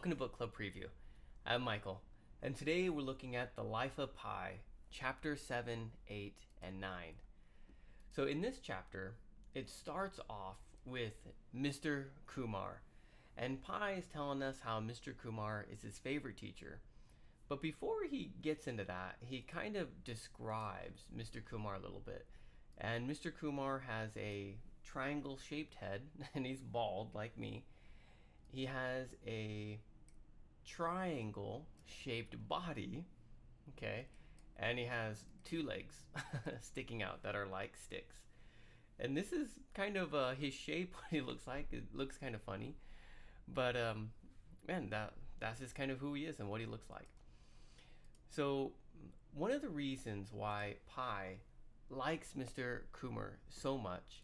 welcome to Book Club Preview. I'm Michael, and today we're looking at The Life of Pi, Chapter 7, 8, and 9. So in this chapter, it starts off with Mr. Kumar, and Pi is telling us how Mr. Kumar is his favorite teacher. But before he gets into that, he kind of describes Mr. Kumar a little bit. And Mr. Kumar has a triangle-shaped head, and he's bald like me. He has a triangle-shaped body, okay, and he has two legs sticking out that are like sticks. And this is kind of his shape, what he looks like. It looks kind of funny, but man, that's just kind of who he is and what he looks like. So one of the reasons why Pi likes Mr. Kumar so much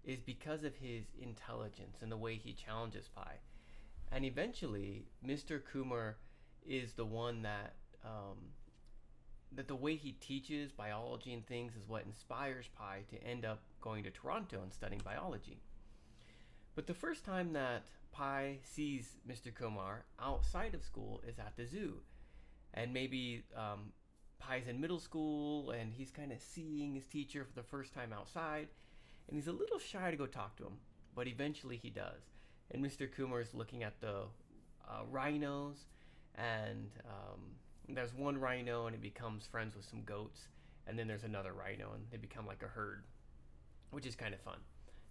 is because of his intelligence and the way he challenges Pi. And eventually, Mr. Kumar is the one that the way he teaches biology and things is what inspires Pi to end up going to Toronto and studying biology. But the first time that Pi sees Mr. Kumar outside of school is at the zoo. And maybe Pi's in middle school and he's kind of seeing his teacher for the first time outside. And he's a little shy to go talk to him, but eventually he does. And Mr. Kumar is looking at the rhinos, and there's one rhino and it becomes friends with some goats, and then there's another rhino and they become like a herd, which is kind of fun,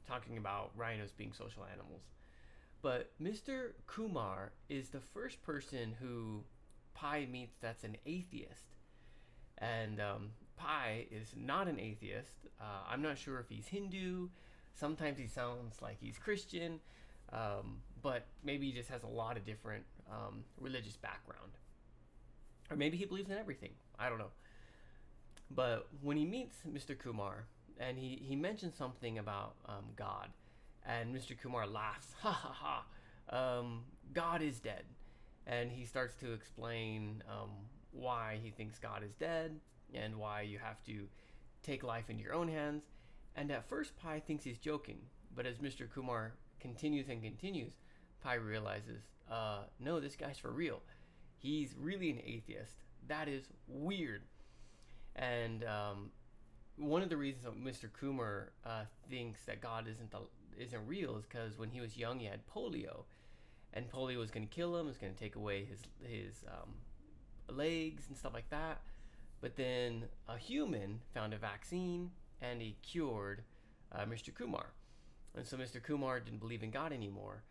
talking about rhinos being social animals. But Mr. Kumar is the first person who Pi meets that's an atheist, and Pi is not an atheist. I'm not sure if he's Hindu. Sometimes he sounds like he's Christian. But maybe he just has a lot of different religious background. Or maybe he believes in everything. I don't know. But when he meets Mr. Kumar, and he mentions something about God, and Mr. Kumar laughs, ha ha ha, God is dead. And he starts to explain why he thinks God is dead, and why you have to take life into your own hands. And at first, Pi thinks he's joking. But as Mr. Kumar continues and continues, Pi realizes, no, this guy's for real. He's really an atheist. That is weird. And one of the reasons that Mr. Kumar thinks that God isn't real is because when he was young, he had polio, and polio was going to kill him. It was going to take away his legs and stuff like that. But then a human found a vaccine, and he cured Mr. Kumar. And so Mr. Kumar didn't believe in God anymore.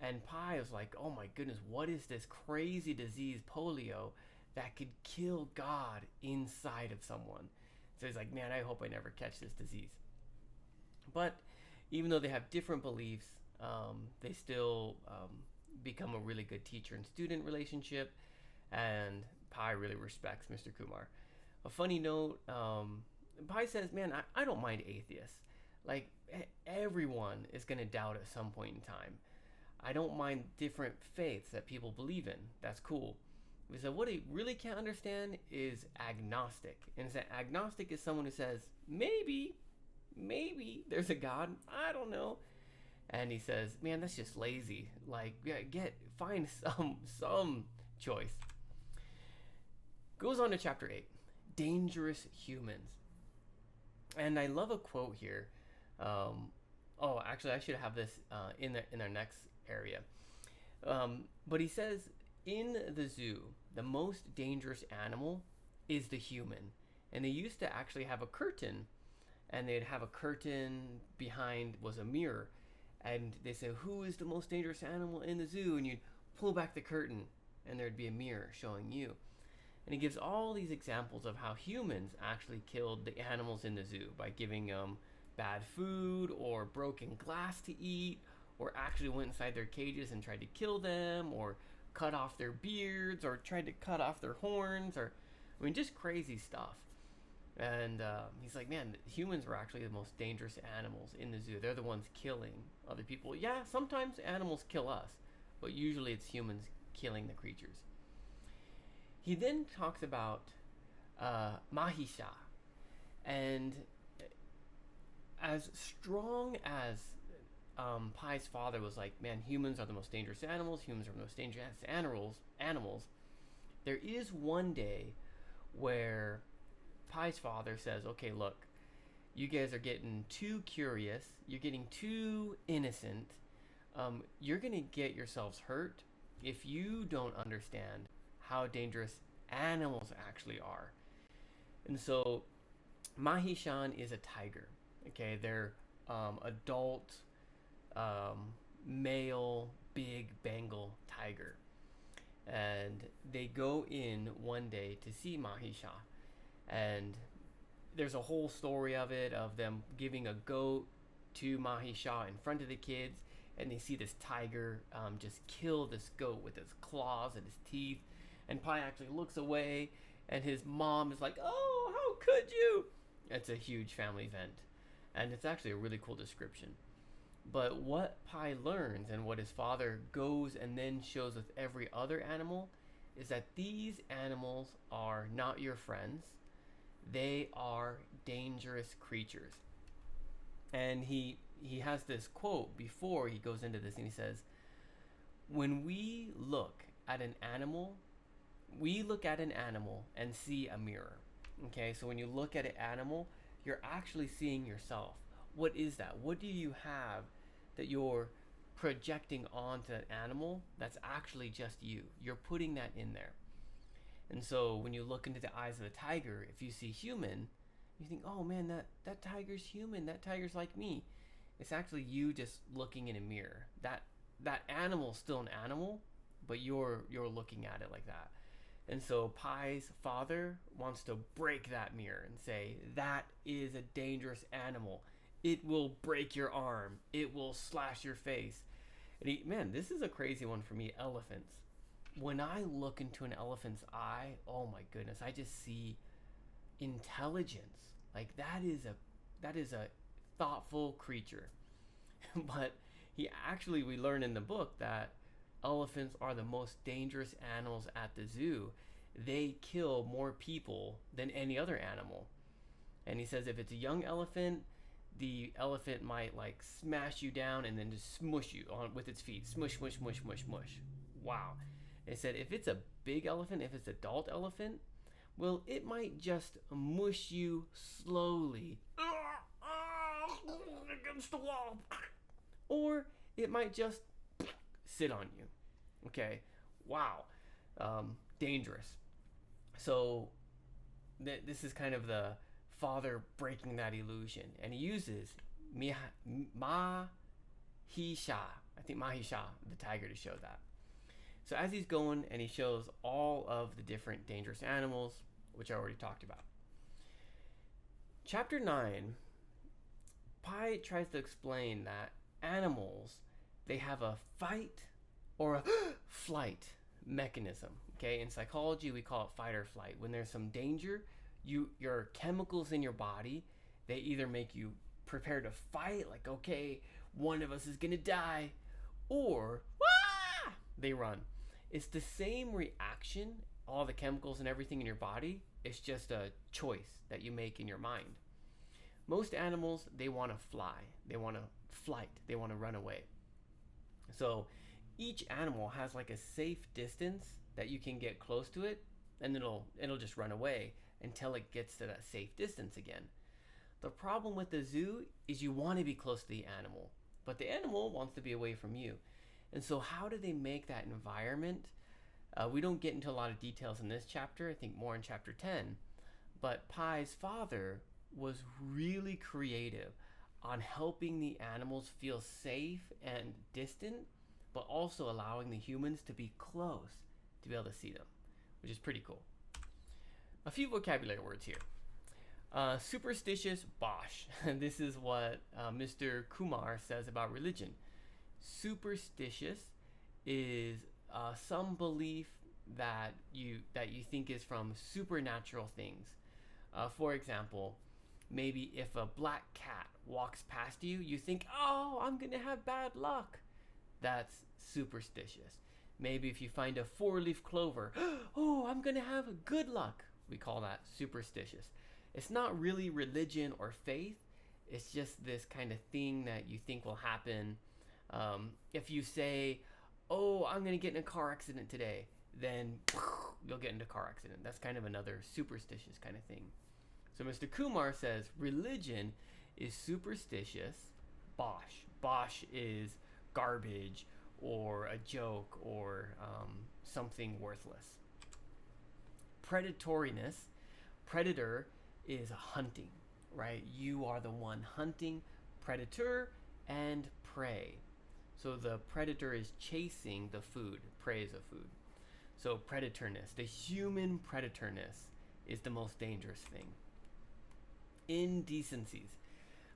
And Pi was like, oh my goodness, what is this crazy disease, polio, that could kill God inside of someone? So he's like, man, I hope I never catch this disease. But even though they have different beliefs, they still become a really good teacher and student relationship. And Pi really respects Mr. Kumar. A funny note, Pi says, man, I don't mind atheists. Like, everyone is going to doubt at some point in time. I don't mind different faiths that people believe in. That's cool. He said, what he really can't understand is agnostic. And that agnostic is someone who says, maybe there's a God. I don't know. And he says, man, that's just lazy. Like, find some choice. Goes on to chapter 8, Dangerous Humans. And I love a quote here. Actually, I should have this in our next area. But he says, in the zoo, the most dangerous animal is the human. And they used to actually have a curtain, and they'd have a curtain behind was a mirror. And they said, who is the most dangerous animal in the zoo? And you'd pull back the curtain, and there'd be a mirror showing you. And he gives all these examples of how humans actually killed the animals in the zoo by giving them bad food or broken glass to eat, or actually went inside their cages and tried to kill them, or cut off their beards, or tried to cut off their horns, or just crazy stuff. And he's like, man, humans were actually the most dangerous animals in the zoo. They're the ones killing other people. Yeah, sometimes animals kill us, but usually it's humans killing the creatures. He then talks about Mahisha, and as strong as Pai's father was like, man, humans are the most dangerous animals. Humans are the most dangerous animals. There is one day where Pai's father says, okay, look, you guys are getting too curious. You're getting too innocent. You're going to get yourselves hurt if you don't understand how dangerous animals actually are. And so Mahishan is a tiger. Okay, they're adult, male, big Bengal tiger. And they go in one day to see Mahisha. And there's a whole story of it, of them giving a goat to Mahisha in front of the kids. And they see this tiger just kill this goat with his claws and his teeth. And Pai actually looks away, and his mom is like, oh, how could you? It's a huge family event. And it's actually a really cool description. But what Pai learns, and what his father goes and then shows with every other animal, is that these animals are not your friends. They are dangerous creatures. And he has this quote before he goes into this, and he says, when we look at an animal and see a mirror. Okay, so when you look at an animal, you're actually seeing yourself. What is that? What do you have that you're projecting onto an animal that's actually just you? You're putting that in there. And so when you look into the eyes of a tiger, if you see human, you think, oh man, that tiger's human. That tiger's like me. It's actually you just looking in a mirror. That animal's still an animal, but you're looking at it like that. And so Pai's father wants to break that mirror and say, that is a dangerous animal. It will break your arm. It will slash your face. And man, this is a crazy one for me, elephants. When I look into an elephant's eye, oh my goodness, I just see intelligence. Like that is a thoughtful creature. But we learn in the book that elephants are the most dangerous animals at the zoo. They kill more people than any other animal. And he says if it's a young elephant, the elephant might like smash you down and then just smush you on with its feet. Smush, smush, smush, smush, smush. Wow. It said if it's a big elephant, if it's an adult elephant, well, it might just mush you slowly against the wall. Or it might just sit on you. Okay, wow, dangerous. So this is kind of the father breaking that illusion, and he uses Mahisha, I think Mahisha, the tiger, to show that. So as he's going, and he shows all of the different dangerous animals, which I already talked about. Chapter 9, Pai tries to explain that animals, they have a fight or a flight mechanism. Okay, in psychology we call it fight or flight. When there's some danger, your chemicals in your body, they either make you prepare to fight, like okay, one of us is gonna die, or they run. It's the same reaction, all the chemicals and everything in your body. It's just a choice that you make in your mind. Most animals, they want to fly, they want to flight, they want to run away. So each animal has like a safe distance that you can get close to it, and it'll just run away until it gets to that safe distance again. The problem with the zoo is you want to be close to the animal, but the animal wants to be away from you. And so how do they make that environment? We don't get into a lot of details in this chapter, I think more in chapter 10, but Pai's father was really creative on helping the animals feel safe and distant, but also allowing the humans to be close to be able to see them, which is pretty cool. A few vocabulary words here. Superstitious bosh. This is what Mr. Kumar says about religion. Superstitious is some belief that you think is from supernatural things. For example, maybe if a black cat walks past you, you think, oh, I'm gonna have bad luck. That's superstitious. Maybe if you find a 4-leaf clover, oh, I'm gonna have good luck. We call that superstitious. It's not really religion or faith. It's just this kind of thing that you think will happen. If you say, "Oh, I'm gonna get in a car accident today," then you'll get into a car accident. That's kind of another superstitious kind of thing. So Mr. Kumar says religion is superstitious. Bosh. Bosh is garbage or a joke or something worthless. Predatoriness. Predator is hunting, right? You are the one hunting. Predator and prey. So the predator is chasing the food. Prey is a food. So predatorness, the human predatorness, is the most dangerous thing. Indecencies.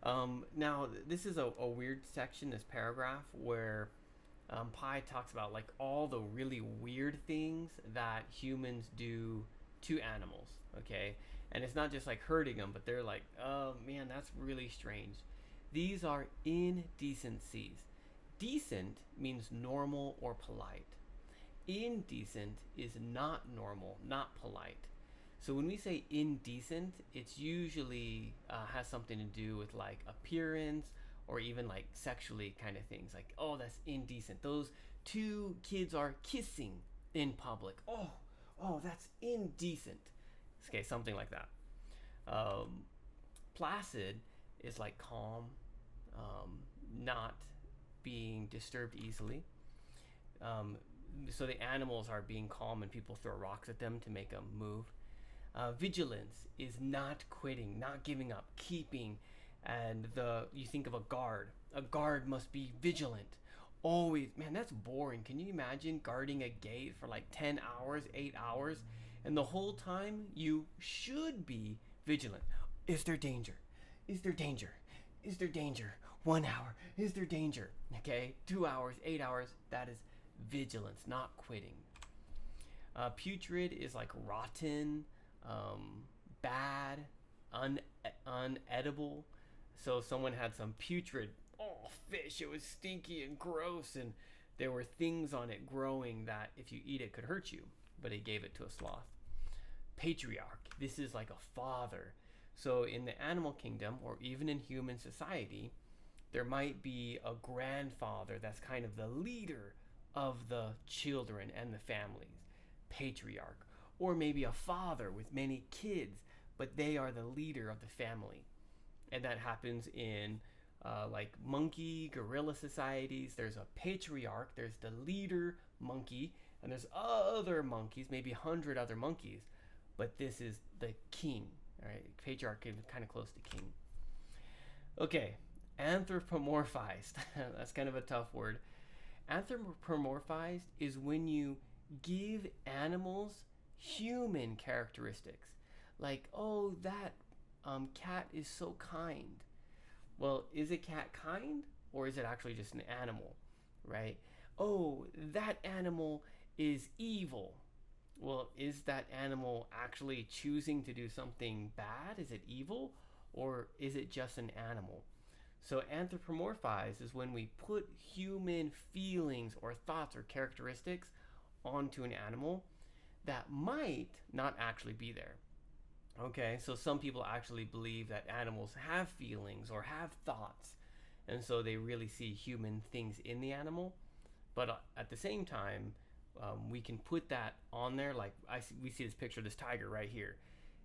Now, this is a weird section, this paragraph, where Pi talks about like all the really weird things that humans do to animals, okay? And it's not just like hurting them, but they're like, oh man, that's really strange. These are indecencies. Decent means normal or polite. Indecent is not normal, not polite. So when we say indecent, it's usually has something to do with like appearance or even like sexually kind of things. Like, oh, that's indecent. Those two kids are kissing in public. Oh, that's indecent. Okay, something like that. Placid is like calm, not being disturbed easily. So the animals are being calm and people throw rocks at them to make them move. Vigilance is not quitting, not giving up, keeping. And you think of a guard. A guard must be vigilant. Always, man, that's boring. Can you imagine guarding a gate for like 10 hours, 8 hours? And the whole time you should be vigilant. Is there danger? Is there danger? Is there danger? 1 hour. Is there danger? Okay, 2 hours, 8 hours. That is vigilance, not quitting. Putrid is like rotten, bad, unedible. So someone had some putrid fish. It was stinky and gross, and there were things on it growing that if you eat it could hurt you, but he gave it to a sloth. Patriarch. This is like a father. So in the animal kingdom, or even in human society, there might be a grandfather that's kind of the leader of the children and the families. Patriarch. Or maybe a father with many kids, but they are the leader of the family. And that happens in like monkey, gorilla societies. There's a patriarch, there's the leader monkey, and there's other monkeys, maybe 100 other monkeys, but this is the king. All right, patriarch is kind of close to king. Okay, anthropomorphized. That's kind of a tough word. Anthropomorphized is when you give animals human characteristics. Like, oh, that cat is so kind. Well, is a cat kind, or is it actually just an animal, right? Oh, that animal is evil. Well, is that animal actually choosing to do something bad? Is it evil, or is it just an animal? So anthropomorphize is when we put human feelings or thoughts or characteristics onto an animal that might not actually be there. Okay, so some people actually believe that animals have feelings or have thoughts, and so they really see human things in the animal. But at the same time, we can put that on there. Like we see this picture of this tiger right here.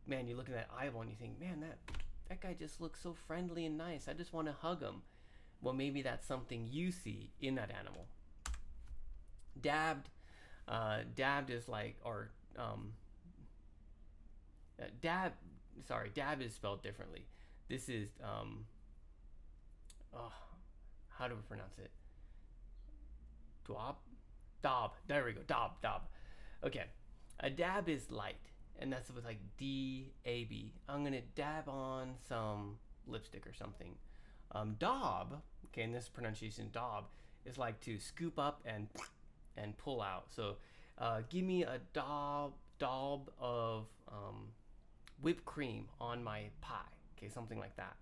Man, you look at that eyeball and you think, man, that guy just looks so friendly and nice. I just want to hug him. Well, maybe that's something you see in that animal. Dabbed. Dabbed is like, or dab is spelled differently. This is how do we pronounce it? Dab. There we go. Dab. Okay, a dab is light, and that's with like D-A-B. I'm gonna dab on some lipstick or something. Daub, okay, and this pronunciation daub is like to scoop up and pull out. So give me a daub of whipped cream on my pie. Okay, something like that.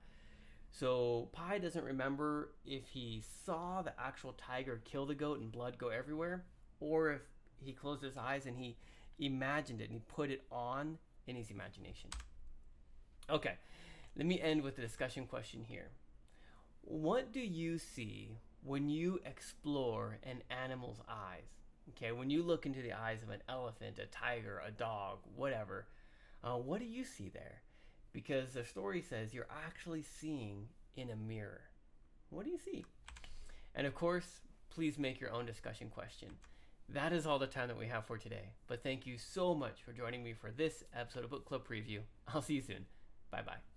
So Pi doesn't remember if he saw the actual tiger kill the goat and blood go everywhere, or if he closed his eyes and he imagined it and he put it on in his imagination. Okay, Let me end with a discussion question here. What do you see when you explore an animal's eyes? Okay, when you look into the eyes of an elephant, a tiger, a dog, whatever, what do you see there? Because the story says you're actually seeing in a mirror. What do you see? And of course, please make your own discussion question. That is all the time that we have for today. But thank you so much for joining me for this episode of Book Club Preview. I'll see you soon. Bye bye.